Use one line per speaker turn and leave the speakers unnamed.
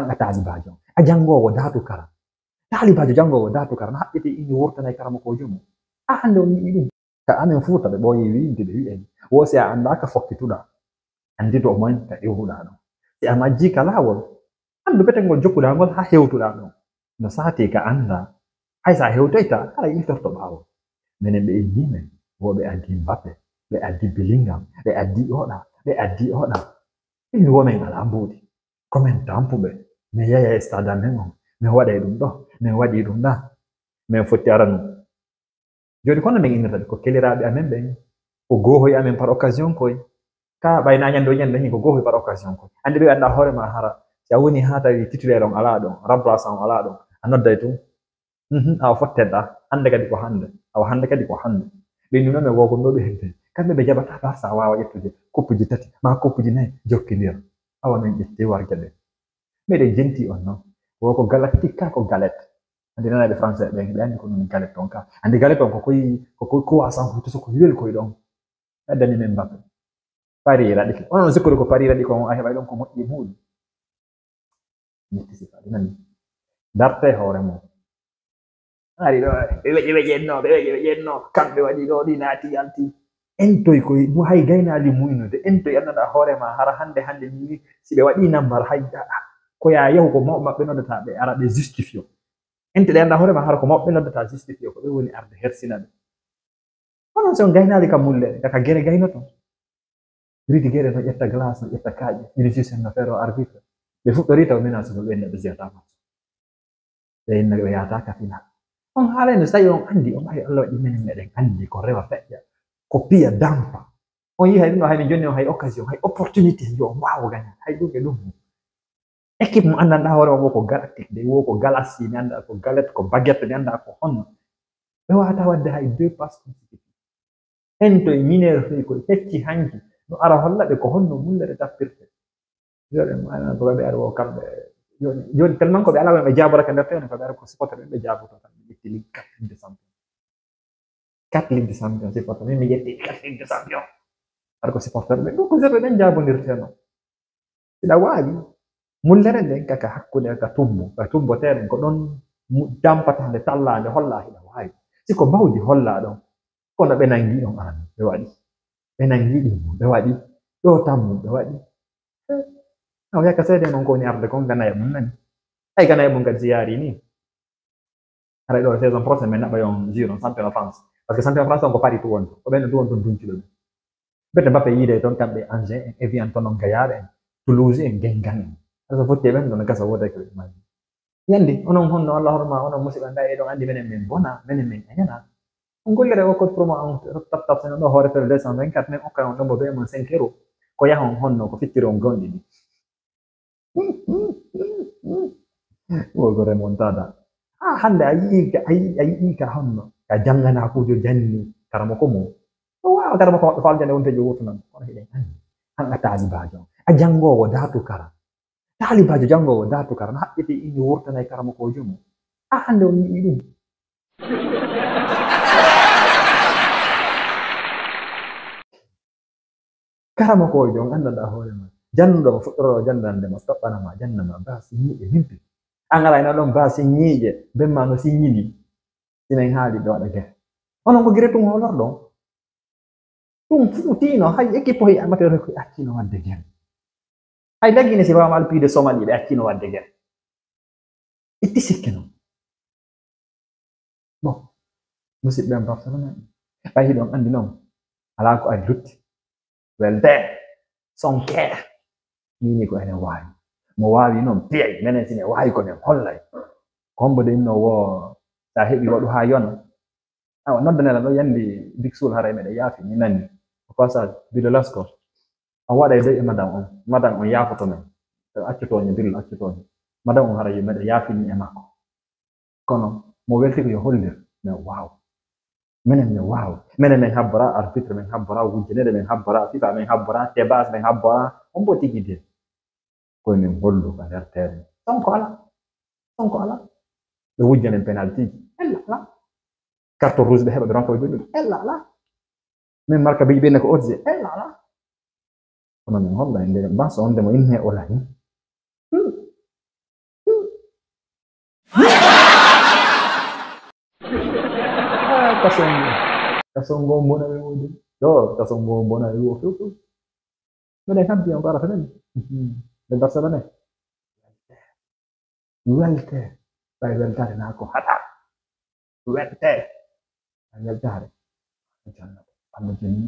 hanga talibajo a jangowo datu kara talibajo jangowo datu kara na haɓɓiti inni wurtanay karamakojo mum a hande on yiɗi ɗum ka amen fuuta ɓe ɓooyi wiide ɓe wi'en wosi a andaka fokkituɗa andi to moy ka iwruɗa ɗon si a majji ka lawol andu betengol jokkuɗa ngol ha hewtuɗa ɗon no sati ka anda hay sa hewtoyta ala iltorto ɓaawo minen ɓe innimen woɓe addi Mbappe ɓe addi Bellingham ɓe addi oɗa ɓe addi oɗa min women ala mbuuɗi komin tampuɓe min yaya e stade amen on min waɗay ɗum ɗo min waɗi ɗum ɗa min fotti ara ɗum joni kono min innirta ɓe ko keliraɓe amen ɓen ko gohoy amen par occasion koy ka ɓayna ñande o ñande hin ko gohoy par occasion koy andi ɓe anda hoorema hara si a woni ha tawi titulaire on ala ɗon remplaçant on ala ɗon a nodday tum awa fotteɗɗa hande kadi ko hande awa hande kadi ko hande ɓe nuname woko ɗoɓe hedde kamɓe ɓe jaɓata barsa wawa ƴettude koppuji tati ma koppuji nayyi jokkidira awa min ƴetti warge ɗe meɗen jenti on noon woko galactique ko galette andi nanaɓe français ɓen ɓe andi ko ɗum galette on ka andi galette on kokoy croissant hutuso ko wel koye ɗon addani men Mbappe Paris raɗike onon sikkori ko Paris raɗi ko a heɓay ɗon ko moƴƴi muɗum ñetti sifaɗi nani darte hoore mum ari ɗo ɓe ƴenno kamɓe waɗi ɗo ɗi naati alti entoy koye hay gaynali muynude entoy annaɗa hoorema hara hande ni si ɓe waɗi nambar hay ko ya yahu ko mawɓe maɓɓe noddata ɓe ara ɓe justifio ente ɗe anda hoorema hara ko mawɓe noddata justifio ko ɓe woni arde hersina ɓe onon son gaynali kam mulle kaka gere gaynoto ridi gere no ƴetta glace no ƴetta kaaƴe Vinicius en no feero arbitre ɓe fuɗɗori taw mina sogo ɓenne ɓe jeyatama ɓe inna ɓe yataka final on haalano so tawi on andi on ɓawi Allah waɗi minen meɗen andi ko rewa feƴƴa ko piya dampa on yi hay ɗum ɗo haymin jonni on hay occasion hay opportunité yo on wawa gaña hay ɗum e ɗum équipe mo andanɗa hoorema wo ko galactique de wo ko galaxie mi anda ko galette ko baguette mi anda ko honno ɓe wawata wadde hay 2 passes consécutif en to e mineur fey koye hecci hanki no ara hollaɓe ko honno mullere tappirte joɗe mana ko ɓe ara wo kamɓe joni tellement ko ɓe ala ɓe jaboraka nder tewne ko ɓe ara ko supporter ɓe jaboto tan ɓe ƴetti ligue 4 ligue de champion 4 ligue de champion supporter min mi ƴetti 4 ligue de champion ara ko supporter ɓe ɗum ko zeɓe ɗen jabodirteno siɗa waawi mullere nden kaka hakkude ka tumboteɗen ko ɗon dampata nde tallande holla hiɗa waawi siko bawdi holla ɗon kono ɓe nangi ɗon an ɓe waɗi ɓe nangi ɗum ɓe waɗi ɗo tammu ɓe waɗi aw yakka seede noon ko woni arde kon ganaye mum nani ay ganaye mum kadi si yaari ni aɗa ɗo saison prochaine min naɓa yon juron championnat France par ce que championnat France on ko Paris tuwonto ko ɓen tuwon toon duncuɗo ɓe bete Mbappe yiide toon kamɓe Angers en Evian toon on Gaillard en Toulouse en Guingamp en aso fotti e ɓen ɗon gasa woday koɓe mari yandi onon honno Allah horma onon musidɓe nda e ɗon andi minen min bona minen min añana on gollere o code promo on tap sen ɗo hoore fere 224 min okka on ɗombo be mon 5 € ko yahon honno ko fittiri on gonɗi ɗi wogo remontada hande a yii ka honno ka jangana kujo janni karamo ko mum o wawa karamo ko maɓɓe faljande wonte jo wutunan kono hiɗen andi hanga talibajo a jangowo datu kara talibajo jangowo datu kara no haɓɓiti inni wurtanay karamo kojo mum a hande on yii ɗum karamo kojo on andanɗa hoorema jannuɗo mo fuɗɗoroɗo jandandema toɓɓanama jannama ba siñiiƴe limpi an ala ina ɗon ba siñiiƴe bemma no siññini sinen haali ɓe waɗa gere onon ko gere tum holorɗon ɗum fuutino hay équipe hoye amateur koye accino wadde gere hay laggine si wawama alpiide somali ɓe accino wadde gere itti sikke noon bon musidɓe en barcelona ɓay hiɗon andi noon ala ko adi lutti welde sonke nini ko enen waawi mo waawi noon piyay menen sine waawi ko men hollay ko hombode inno wo sa heɓi waɗu ha yona awa noddanela ɗo yandi big sul haray meɗe yaafi mi nani au passage bido lasko on waɗay doy e madame on yaafoto men accutoñe billo accutoñe madame on haray meɗe yaafini e makko kono mo welti ko yo hollir men waaw menen min waaw menen min habbora arbitre min habbora wujjanede min habbora fifa min habbora tebas min habbora on bo tigi de koye min hollu ka nder terrain sonko ala ɓe wujjanen penalty ji ella ala carton rouge ɓe heɓa ɓe ronka ɓe joɗɗude ella ala min marka biji ɓenne ko odje ella ala kono min holla nde banso on nde mo inne o lani kasongo mbona ɓe wodi ɗo kasongo mbona ɓe wo few few minen kam ndiyam ko arata men ɓe darsa bane welte ɓay weltare na ko haɗa welte weltare jannata Allah jeni